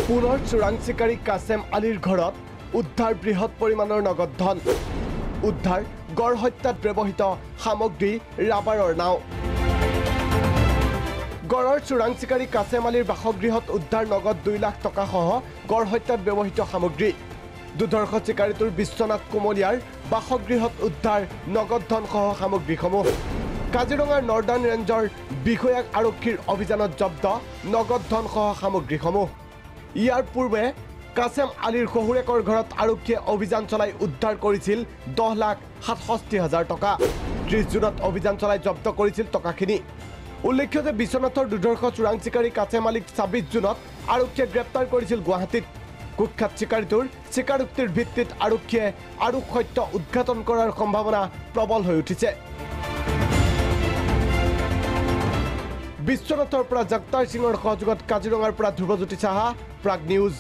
পুনৰ চোৰাং চিকাৰী কাছেম আলীৰ ঘৰত উদ্ধাৰ বৃহৎ পৰিমাণৰ নগদ ধন উদ্ধাৰ গড় হত্যাত ব্যৱহৃত সামগ্ৰী ৰাবাৰৰ নাও গড়ৰ চোৰাং চিকাৰী কাছেম আলীৰ বাসগৃহত উদ্ধাৰ নগদ 2 লাখ টকা সহ গড় হত্যাত ব্যৱহৃত সামগ্ৰী দুধৰ্ষ চিকাৰীটোৰ বিশ্বনাথ কুমলীয়াৰ বাসগৃহত উদ্ধাৰ নগদ ধন সহ সামগ্ৰীসমূহ কাজিৰঙাৰ নৰ্দাৰ্ণ ৰেঞ্জৰ বিষয়াক আৰক্ষীৰ অভিযানত জব্দ নগদ ধন সহ সামগ্ৰীসমূহ ইয়াৰ পূৰ্বে কাছেম আলীৰ শহুৰেকৰ ঘৰত আৰক্ষীয়ে অভিযান চলাই উদ্ধাৰ কৰিছিল 10,67,000 টকা 30 জুনত অভিযান চলাই জব্দ কৰিছিল টকাখিনি উল্লেখ্য যে বিশ্বনাথৰ দুধৰ্ষ চোৰাং চিকাৰী কাছেম আলীক 26 জুনত আৰক্ষীয়ে গ্ৰেপ্তাৰ কৰিছিল গুৱাহাটীত কুখ্যাত চিকাৰীটোৰ চিকাৰোক্তিৰ ভিত্তিত আৰক্ষীয়ে আৰু সত্য উদ্ঘাটন কৰাৰ সম্ভাৱনা প্ৰবল হৈ উঠিছে বিশ্বনাথৰ পৰা জগতাৰ সিঙৰ সহযোগত কাজিৰঙাৰ পৰা ধ্ৰুৱজ্যোতি সাহা প্ৰাগ নিউজ